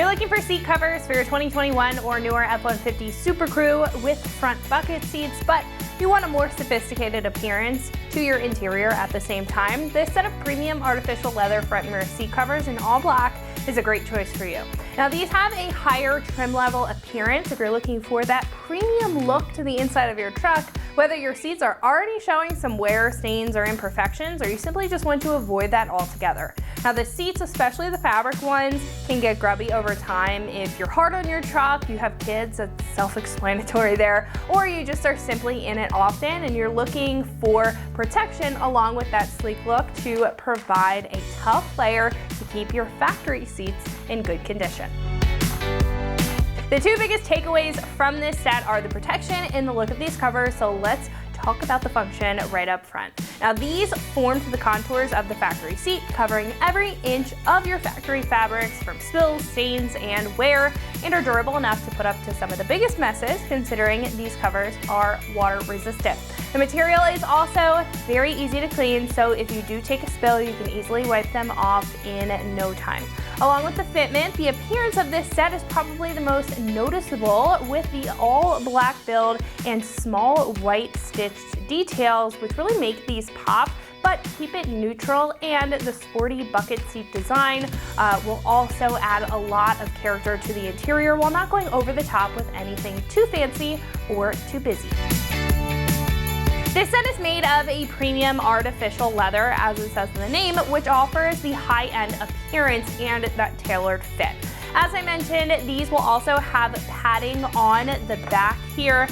looking for seat covers for your 2021 or newer F-150 Super Crew with front bucket seats, but you want a more sophisticated appearance to your interior at the same time, this set of premium artificial leather front and rear seat covers in all black is a great choice for you. Now these have a higher trim level appearance if you're looking for that premium look to the inside of your truck, whether your seats are already showing some wear, stains, or imperfections, or you simply just want to avoid that altogether. Now the seats, especially the fabric ones, can get grubby over time. If you're hard on your truck, you have kids, that's self-explanatory there, or you just are simply in it often and you're looking for protection along with that sleek look to provide a tough layer to keep your factory seats in good condition. The two biggest takeaways from this set are the protection and the look of these covers, so let's talk about the function right up front. Now these form to the contours of the factory seat, covering every inch of your factory fabrics from spills, stains, and wear, and are durable enough to put up to some of the biggest messes, considering these covers are water resistant. The material is also very easy to clean, so if you do take a spill, you can easily wipe them off in no time. Along with the fitment, the appearance of this set is probably the most noticeable, with the all black build and small white stitched details, which really make these pop, but keep it neutral, and the sporty bucket seat design will also add a lot of character to the interior while not going over the top with anything too fancy or too busy. This set is made of a premium artificial leather, as it says in the name, which offers the high-end appearance and that tailored fit. As I mentioned, these will also have padding on the back here.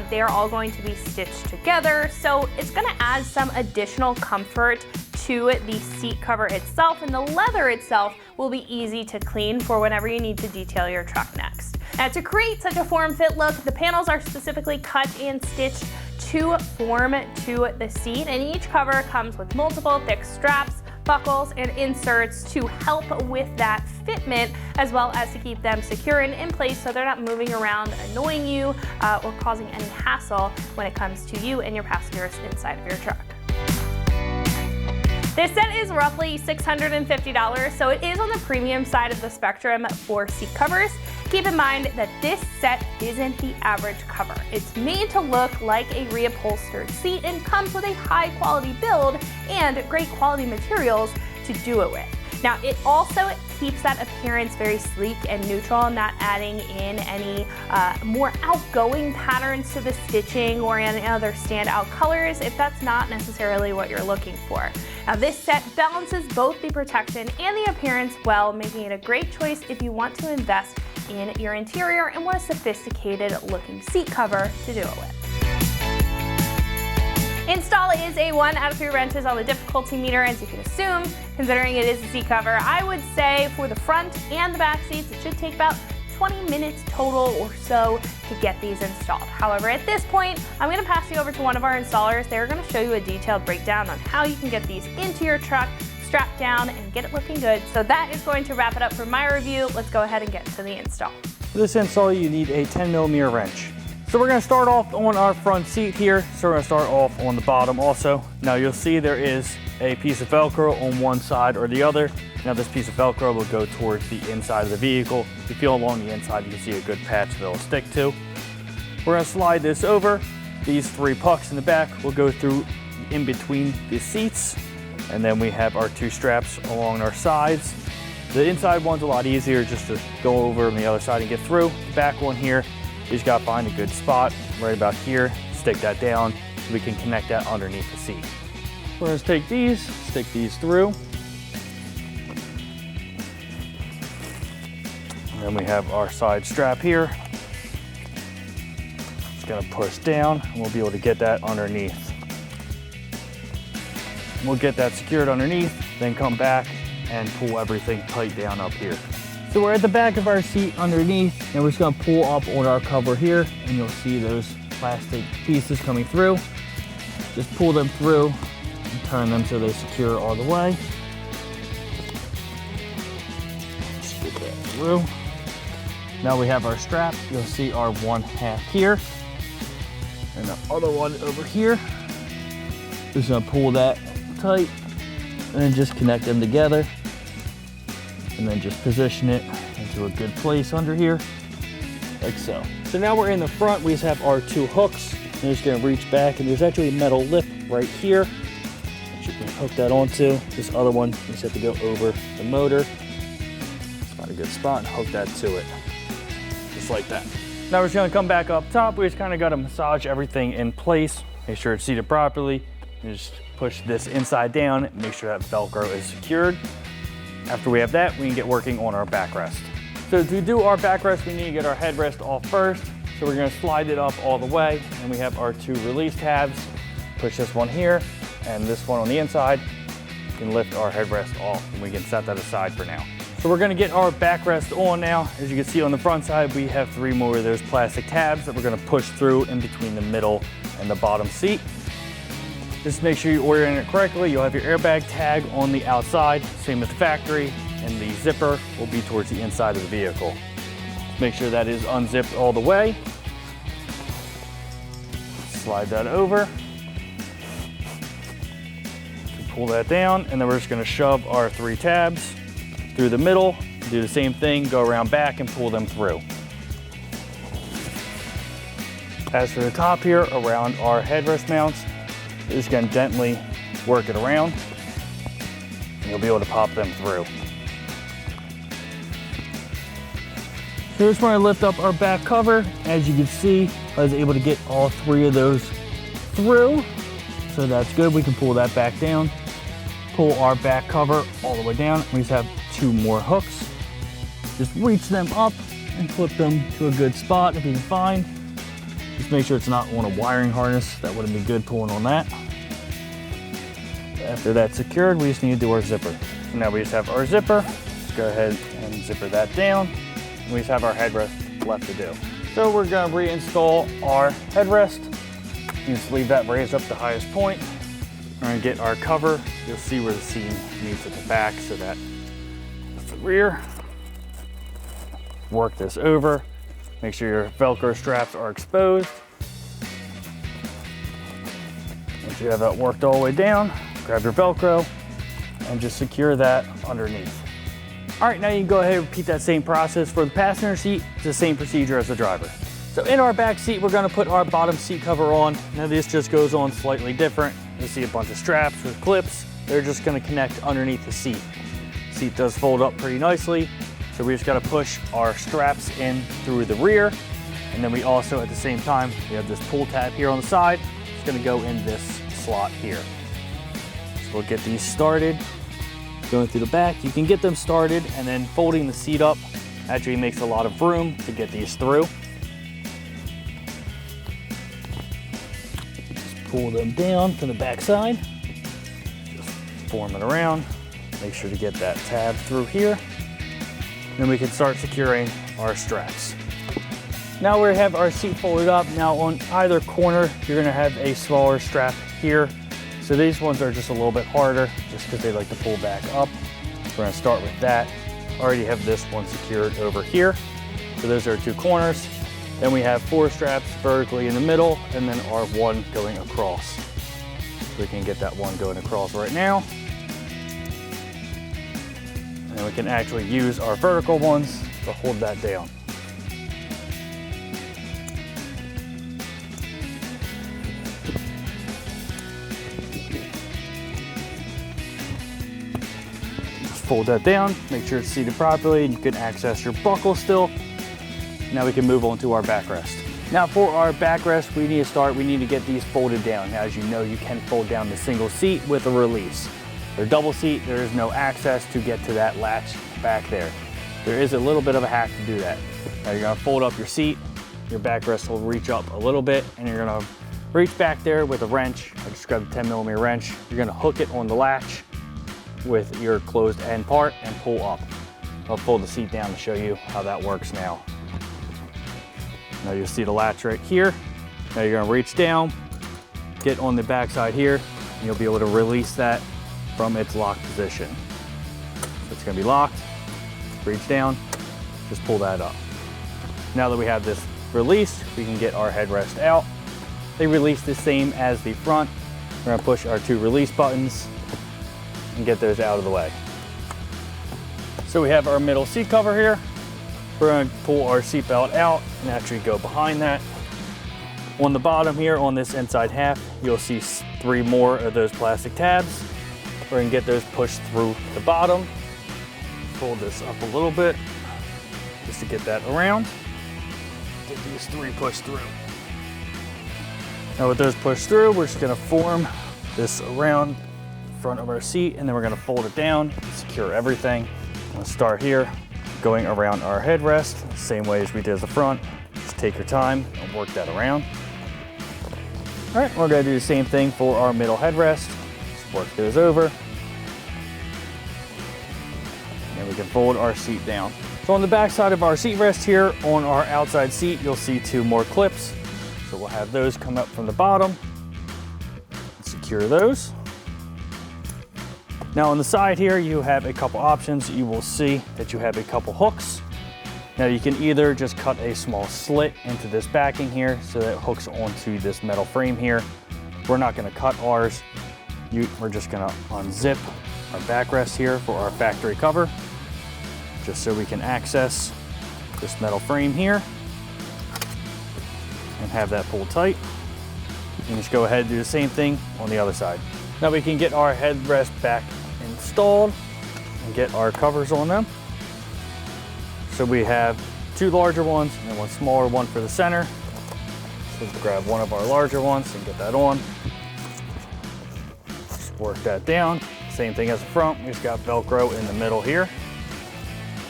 They are all going to be stitched together, so it's going to add some additional comfort to the seat cover itself, and the leather itself will be easy to clean for whenever you need to detail your truck next. Now, to create such a form-fit look, the panels are specifically cut and stitched to form to the seat, and each cover comes with multiple thick straps, buckles, and inserts to help with that fitment, as well as to keep them secure and in place so they're not moving around, annoying you, or causing any hassle when it comes to you and your passengers inside of your truck. This set is roughly $650, so it is on the premium side of the spectrum for seat covers. Keep in mind that this set isn't the average cover. It's made to look like a reupholstered seat and comes with a high quality build and great quality materials to do it with. Now it also keeps that appearance very sleek and neutral, not adding in any more outgoing patterns to the stitching or any other standout colors if that's not necessarily what you're looking for. Now this set balances both the protection and the appearance well, making it a great choice if you want to invest in your interior and want a sophisticated looking seat cover to do it with. Install is a 1 out of 3 wrenches on the difficulty meter, as you can assume. Considering it is a seat cover, I would say for the front and the back seats, it should take about 20 minutes total or so to get these installed. However, at this point, I'm going to pass you over to one of our installers. They're going to show you a detailed breakdown on how you can get these into your truck, strapped down, and get it looking good. So that is going to wrap it up for my review. Let's go ahead and get to the install. For this install, you need a 10mm wrench. So we're going to start off on our front seat here. So we're going to start off on the bottom also. Now you'll see there is a piece of Velcro on one side or the other. Now this piece of Velcro will go towards the inside of the vehicle. If you feel along the inside, you can see a good patch that it'll stick to. We're going to slide this over. These 3 pucks in the back will go through in between the seats. And then we have our 2 straps along our sides. The inside one's a lot easier just to go over on the other side and get through. The back one here, you just gotta find a good spot right about here, stick that down, so we can connect that underneath the seat. We're gonna take these, stick these through. And then we have our side strap here. Just gonna push down, and we'll be able to get that underneath. We'll get that secured underneath, then come back and pull everything tight down up here. So we're at the back of our seat underneath, and we're just gonna pull up on our cover here, and you'll see those plastic pieces coming through. Just pull them through and turn them so they secure all the way. Just get that through. Now we have our strap. You'll see our 1/2 here, and the other one over here. Just gonna pull that tight, and then just connect them together. And then just position it and into a good place under here, like so. So now we're in the front, we just have our 2 hooks. I'm just gonna reach back, and there's actually a metal lip right here that you can hook that onto. This other one, you just have to go over the motor. Find a good spot and hook that to it, just like that. Now we're just gonna come back up top. We just kind of gotta massage everything in place, make sure it's seated properly. You just push this inside down, make sure that Velcro is secured. After we have that, we can get working on our backrest. So to do our backrest, we need to get our headrest off first. So we're gonna slide it up all the way, and we have our 2 release tabs. Push this one here, and this one on the inside. We can lift our headrest off, and we can set that aside for now. So we're gonna get our backrest on now. As you can see on the front side, we have 3 more of those plastic tabs that we're gonna push through in between the middle and the bottom seat. Just make sure you orient it correctly. You'll have your airbag tag on the outside, same as the factory, and the zipper will be towards the inside of the vehicle. Make sure that is unzipped all the way. Slide that over. Pull that down, and then we're just gonna shove our 3 tabs through the middle. Do the same thing, go around back and pull them through. As for the top here, around our headrest mounts, you're just gonna gently work it around, and you'll be able to pop them through. So just want to lift up our back cover. As you can see, I was able to get all 3 of those through. So that's good. We can pull that back down. Pull our back cover all the way down. We just have 2 more hooks. Just reach them up and clip them to a good spot if you can find. Just make sure it's not on a wiring harness. That wouldn't be good pulling on that. After that's secured, we just need to do our zipper. So now we just have our zipper. Let's go ahead and zipper that down. We just have our headrest left to do. So we're gonna reinstall our headrest. You just leave that raised up to the highest point. We're gonna get our cover. You'll see where the seam meets at the back, so that's the rear. Work this over. Make sure your Velcro straps are exposed. Once you have that worked all the way down, grab your Velcro and just secure that underneath. All right, now you can go ahead and repeat that same process for the passenger seat. It's the same procedure as the driver. So in our back seat, we're gonna put our bottom seat cover on. Now this just goes on slightly different. You see a bunch of straps with clips. They're just gonna connect underneath the seat. The seat does fold up pretty nicely. So we just gotta push our straps in through the rear. And then we also, at the same time, we have this pull tab here on the side. It's gonna go in this slot here. So we'll get these started. Going through the back, you can get them started, and then folding the seat up actually makes a lot of room to get these through. Just pull them down to the back side. Just form it around. Make sure to get that tab through here. Then we can start securing our straps. Now we have our seat folded up. Now on either corner, you're gonna have a smaller strap here. So these ones are just a little bit harder just because they like to pull back up. We're gonna start with that. Already have this one secured over here. So those are 2 corners. Then we have 4 straps vertically in the middle, and then our 1 going across. We can get that one going across right now. And then we can actually use our vertical ones to hold that down. Fold that down, make sure it's seated properly, and you can access your buckle still. Now we can move on to our backrest. Now for our backrest, we need to get these folded down. Now, as you know, you can fold down the single seat with a release. For double seat, there is no access to get to that latch back there. There is a little bit of a hack to do that. Now you're gonna fold up your seat, your backrest will reach up a little bit, and you're gonna reach back there with a wrench. I just grabbed a 10mm wrench. You're gonna hook it on the latch with your closed end part and pull up. I'll pull the seat down to show you how that works now. Now you'll see the latch right here. Now you're gonna reach down, get on the back side here, and you'll be able to release that from its locked position. So it's gonna be locked, reach down, just pull that up. Now that we have this released, we can get our headrest out. They release the same as the front. We're gonna push our 2 release buttons and get those out of the way. So we have our middle seat cover here. We're going to pull our seatbelt out and actually go behind that. On the bottom here, on this inside half, you'll see 3 more of those plastic tabs. We're going to get those pushed through the bottom. Fold this up a little bit just to get that around. Get these 3 pushed through. Now with those pushed through, we're just going to form this around the front of our seat, and then we're going to fold it down, secure everything. Let's start here, going around our headrest, same way as we did the front. Just take your time and work that around. All right, we're going to do the same thing for our middle headrest. Just work those over. And we can fold our seat down. So on the back side of our seat rest here, on our outside seat, you'll see 2 more clips. So we'll have those come up from the bottom. Secure those. Now on the side here, you have a couple options. You will see that you have a couple hooks. Now you can either just cut a small slit into this backing here so that it hooks onto this metal frame here. We're not going to cut ours. We're just going to unzip our backrest here for our factory cover, just so we can access this metal frame here and have that pulled tight. You can just go ahead and do the same thing on the other side. Now we can get our headrest back installed and get our covers on them. So we have 2 larger ones and 1 smaller one for the center. So let's grab one of our larger ones and get that on. Just work that down. Same thing as the front, we just got Velcro in the middle here.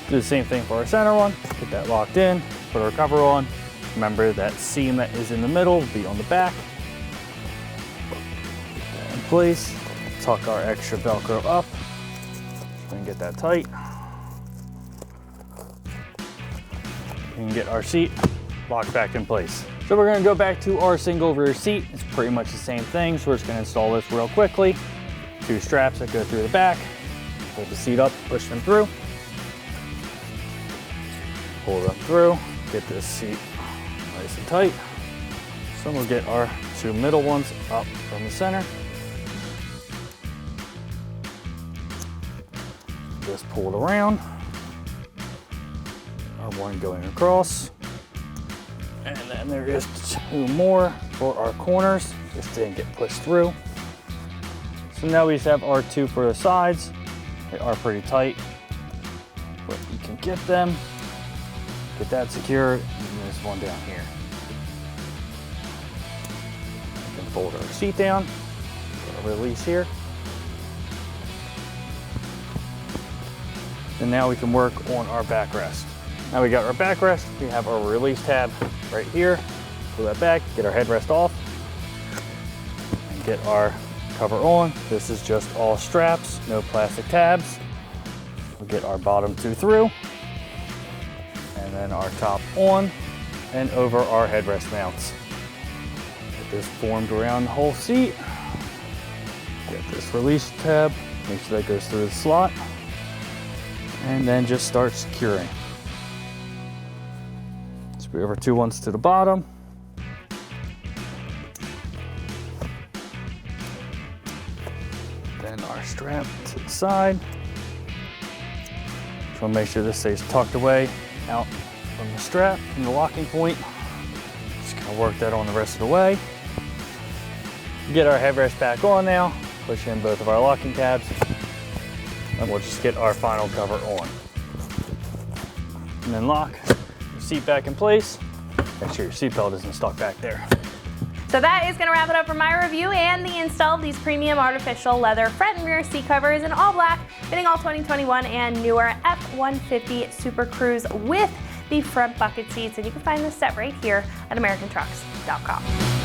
Do the same thing for our center one. Get that locked in, put our cover on. Remember that seam that is in the middle will be on the back. Get that in place. Tuck our extra Velcro up and get that tight. And get our seat locked back in place. So we're gonna go back to our single rear seat. It's pretty much the same thing. So we're just gonna install this real quickly. 2 straps that go through the back. Pull the seat up, push them through. Pull them through, get this seat nice and tight. So we'll get our 2 middle ones up from the center. Just pull it around. Our one going across. And then there is 2 more for our corners. Just didn't get pushed through. So now we just have our 2 for the sides. They are pretty tight, but you can get them. Get that secured, and then there's one down here. We can fold our seat down, put a release here. And now we can work on our backrest. Now we got our backrest, we have our release tab right here. Pull that back, get our headrest off, and get our cover on. This is just all straps, no plastic tabs. We'll get our bottom 2 through, and then our top on and over our headrest mounts. Get this formed around the whole seat. Get this release tab, make sure that goes through the slot, and then just start securing. Screw over 2 ones to the bottom. Then our strap to the side. So make sure this stays tucked away out from the strap, from the locking point. Just gonna work that on the rest of the way. Get our headrest back on now. Push in both of our locking tabs. And we'll just get our final cover on. And then lock your seat back in place. Make sure your seatbelt isn't stuck back there. So that is gonna wrap it up for my review and the install of these premium artificial leather front and rear seat covers in all black, fitting all 2021 and newer F-150 Super Cruise with the front bucket seats. And you can find this set right here at AmericanTrucks.com.